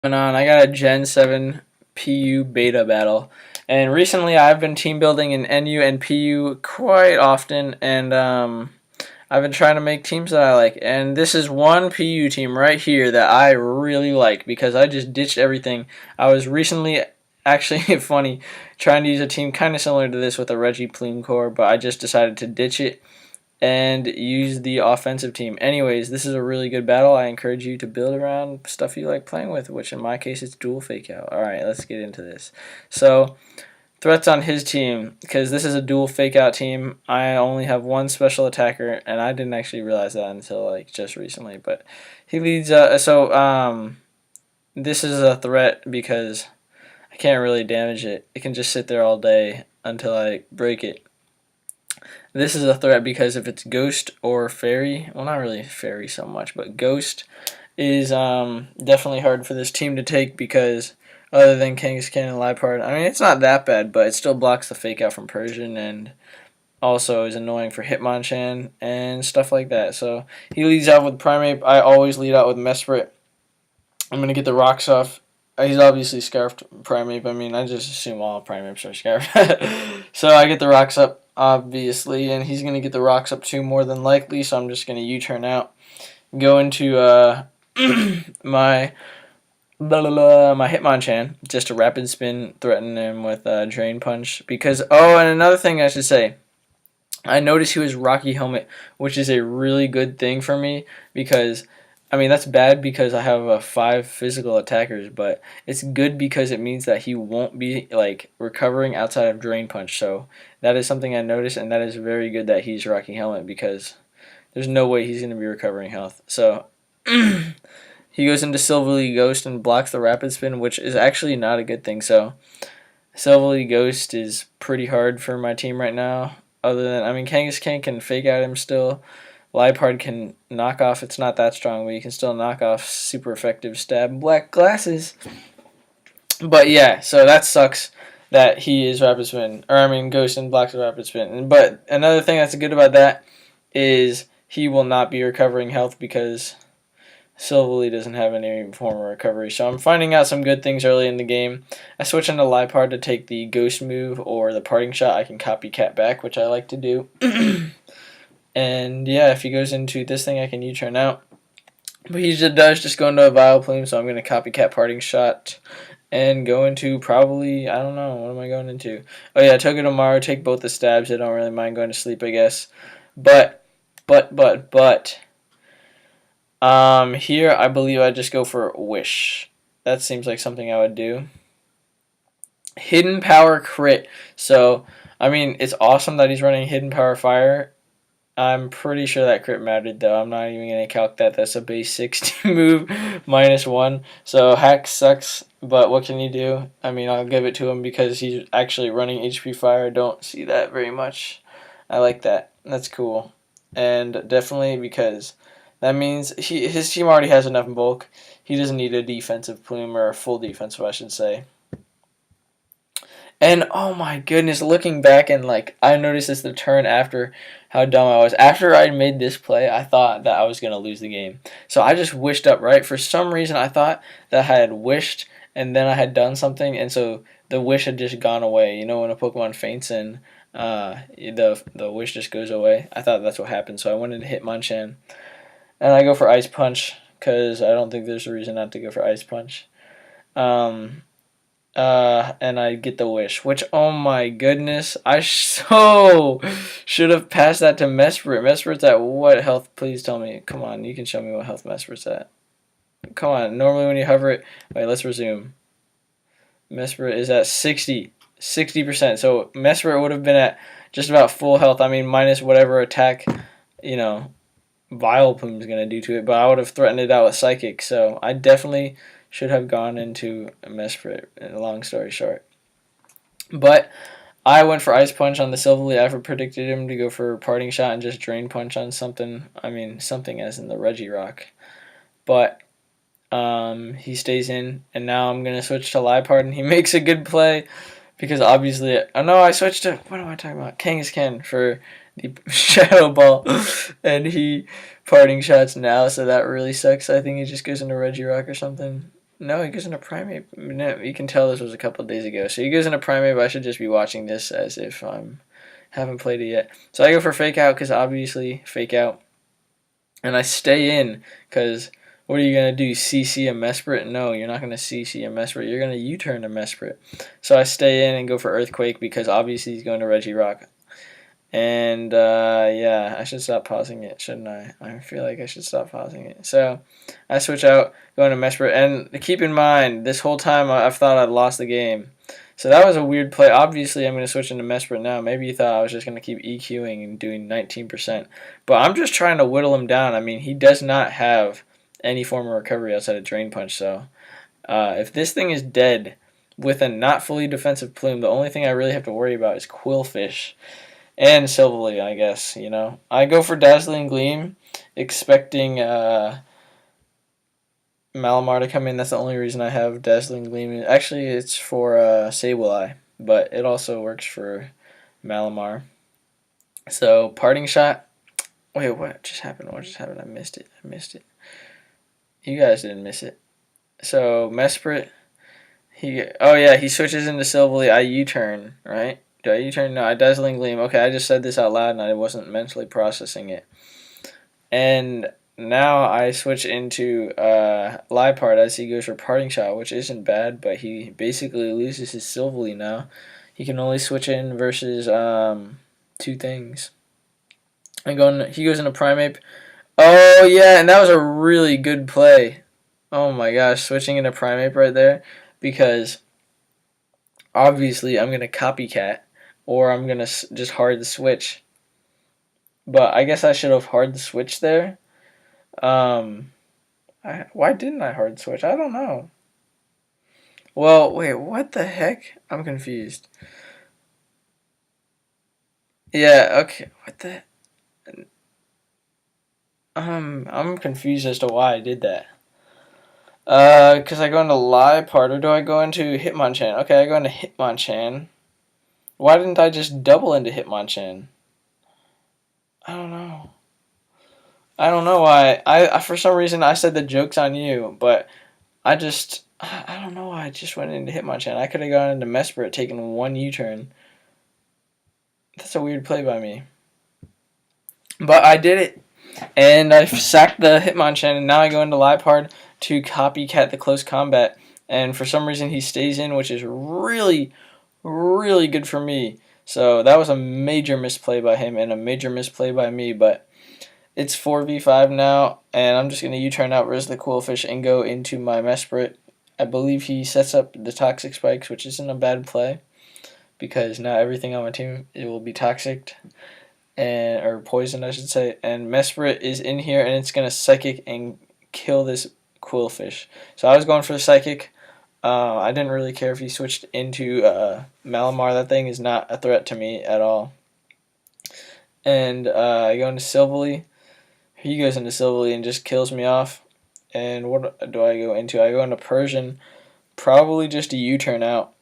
Going on. I got a Gen 7 PU beta battle. And recently I've been team building in NU and PU quite often, and I've been trying to make teams that I like. And this is one PU team right here that I really like because I just ditched everything. I was recently, actually funny, trying to use a team kind of similar to this with a Reggie Plume core, but I just decided to ditch it and use the offensive team. Anyways, this is a really good battle. I encourage you to build around stuff you like playing with, which in my case it's dual fake out. Alright, let's get into this. So, threats on his team, because this is a dual fake out team. I only have one special attacker, and I didn't actually realize that until like just recently, but he leads this is a threat because I can't really damage it. It can just sit there all day until I break it. This is a threat because if it's Ghost or Fairy, well, not really Fairy so much, but Ghost is definitely hard for this team to take because other than Kangaskhan and Liepard, I mean, it's not that bad, but it still blocks the fake out from Persian and also is annoying for Hitmonchan and stuff like that. So he leads out with Primeape. I always lead out with Mesprit. I'm going to get the rocks off. He's obviously Scarfed Primeape. I mean, I just assume all Primeapes are Scarfed. So I get the rocks up, obviously, and he's going to get the rocks up too, more than likely, so I'm just going to U-turn out. Go into my my Hitmonchan, just a rapid spin, threaten him with Drain Punch. Because, oh, and another thing I should say, I noticed he was Rocky Helmet, which is a really good thing for me because, I mean, that's bad because I have 5 physical attackers, but it's good because it means that he won't be like recovering outside of Drain Punch. So that is something I noticed, and that is very good that he's Rocky Helmet because there's no way he's going to be recovering health. So he goes into Silverly Ghost and blocks the Rapid Spin, which is actually not a good thing. So Silverly Ghost is pretty hard for my team right now. Other than, I mean, Kangaskhan can fake out him still. Liepard can knock off, it's not that strong, but you can still knock off super effective Stab Black Glasses. But yeah, so that sucks that he is Rapid Spin, or I mean Ghost and blocks Rapid Spin. But another thing that's good about that is he will not be recovering health because Silverly doesn't have any form of recovery. So I'm finding out some good things early in the game. I switch into Liepard to take the Ghost move or the Parting Shot. I can copycat back, which I like to do. And yeah, if he goes into this thing, I can U-turn out. But he does just go into a Vileplume, so I'm going to copycat Parting Shot and go into probably, I don't know, what am I going into? Oh yeah, Togedemaru, take both the stabs. I don't really mind going to sleep, I guess. But, here I believe I just go for Wish. That seems like something I would do. Hidden Power Crit. So, I mean, it's awesome that he's running Hidden Power Fire. I'm pretty sure that crit mattered, though. I'm not even going to calc that. That's a base 60 move, -1. So, Hack sucks, but what can you do? I mean, I'll give it to him because he's actually running HP Fire. I don't see that very much. I like that. That's cool. And definitely because that means his team already has enough bulk. He doesn't need a defensive plume, or a full defensive, I should say. And oh my goodness, looking back and like I noticed this the turn after how dumb I was. After I made this play, I thought that I was going to lose the game. So I just wished up, right? For some reason I thought that I had wished and then I had done something, and so the wish had just gone away. You know when a Pokemon faints and the wish just goes away? I thought that's what happened. So I wanted to hit Hitmonchan. And I go for Ice Punch because I don't think there's a reason not to go for Ice Punch. And I get the wish, which, oh my goodness, I so should have passed that to Mesprit. Mesprit's at what health? Please tell me. Come on, you can show me what health Mesprit's at. Come on, normally when you hover it, wait, let's resume. Mesprit is at 60%, so Mesprit would have been at just about full health. I mean, minus whatever attack, you know, Vileplume is going to do to it, but I would have threatened it out with Psychic, so I definitely should have gone into Mesprit, long story short. But I went for Ice Punch on the Silverly. I predicted him to go for Parting Shot and just Drain Punch on something. I mean, something as in the Regirock. But he stays in, and now I'm going to switch to Liepard, and he makes a good play because obviously, oh no, I switched to, what am I talking about? Kangaskhan for the Shadow Ball, and he Parting Shots now, so that really sucks. I think he just goes into Regirock or something. No, he goes into primate. No, you can tell this was a couple of days ago. So he goes into primate, but I should just be watching this as if I'm haven't played it yet. So I go for fake out because obviously fake out, and I stay in because what are you gonna do? CC a Mesprit? No, you're not gonna CC a Mesprit. You're gonna U-turn a Mesprit. So I stay in and go for Earthquake because obviously he's going to Regirock. And yeah, I should stop pausing it, shouldn't I? I feel like I should stop pausing it. So I switch out, going to Mesprit. And keep in mind, this whole time I've thought I'd lost the game. So that was a weird play. Obviously, I'm going to switch into Mesprit now. Maybe you thought I was just going to keep EQing and doing 19%. But I'm just trying to whittle him down. I mean, he does not have any form of recovery outside of Drain Punch. So if this thing is dead with a not fully defensive plume, the only thing I really have to worry about is Quillfish. And Silverly, I guess, you know. I go for Dazzling Gleam, expecting Malamar to come in. That's the only reason I have Dazzling Gleam. Actually, it's for Sableye, but it also works for Malamar. So, Parting Shot. Wait, what just happened? What just happened? I missed it. I missed it. You guys didn't miss it. So, Mesprit. Oh, yeah, he switches into Silverly. I U-turn, right? Do I U-turn? No, I Dazzling Gleam. Okay, I just said this out loud and I wasn't mentally processing it. And now I switch into Liepard as he goes for Parting Shot, which isn't bad, but he basically loses his Silverly now. He can only switch in versus two things. He goes into Primeape. Oh, yeah, and that was a really good play. Oh, my gosh, switching into Primeape right there because obviously I'm going to copycat or I'm going to just hard the switch. But I guess I should have hard the switch there. Why didn't I hard switch? I don't know. Well, wait, what the heck? I'm confused. Yeah, okay, what the... I'm confused as to why I did that. Because I go into Liepard, or do I go into Hitmonchan? Okay, I go into Hitmonchan. Why didn't I just double into Hitmonchan? I don't know. I don't know why. I for some reason I said the joke's on you, but I don't know why I just went into Hitmonchan. I could have gone into Mesprit, taken one U-turn. That's a weird play by me. But I did it. And I sacked the Hitmonchan, and now I go into Liepard to copycat the close combat. And for some reason he stays in, which is really, really good for me. So that was a major misplay by him and a major misplay by me, but it's 4v5 now, and I'm just going to U-turn out Riz the Quillfish and go into my Mesprit. I believe he sets up the Toxic Spikes, which isn't a bad play, because now everything on my team it will be toxic, or poisoned, I should say. And Mesprit is in here, and it's going to Psychic and kill this Quillfish. So I was going for the Psychic. I didn't really care if he switched into Malamar. That thing is not a threat to me at all. And I go into Silverly. He goes into Silverly and just kills me off. And what do I go into? I go into Persian, probably just a U-turn out.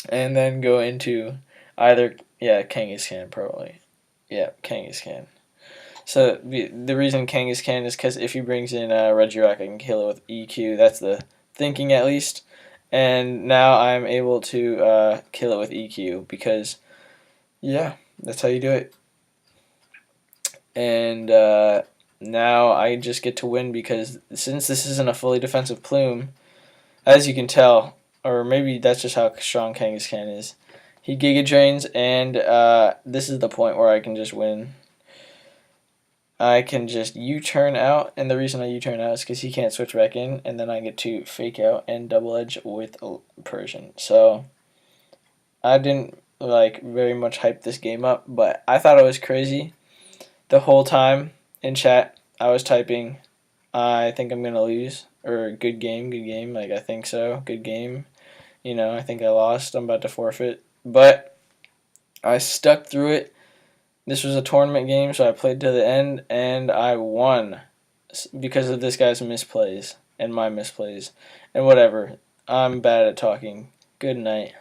And then go into either, Kangaskhan probably. Yeah, Kangaskhan. So the reason Kangaskhan is because if he brings in Regirock, I can kill it with EQ. That's the thinking at least. And now I'm able to kill it with EQ because, yeah, that's how you do it. And now I just get to win because since this isn't a fully defensive plume, as you can tell, or maybe that's just how strong Kangaskhan is, he Giga Drains, and this is the point where I can just win. I can just U-turn out, and the reason I U-turn out is because he can't switch back in, and then I get to fake out and double edge with Persian. So I didn't very much hype this game up, but I thought it was crazy. The whole time in chat, I was typing, I think I'm going to lose, or good game, like I think so, good game. You know, I think I lost, I'm about to forfeit. But I stuck through it. This was a tournament game, so I played to the end, and I won because of this guy's misplays and my misplays. And whatever, I'm bad at talking. Good night.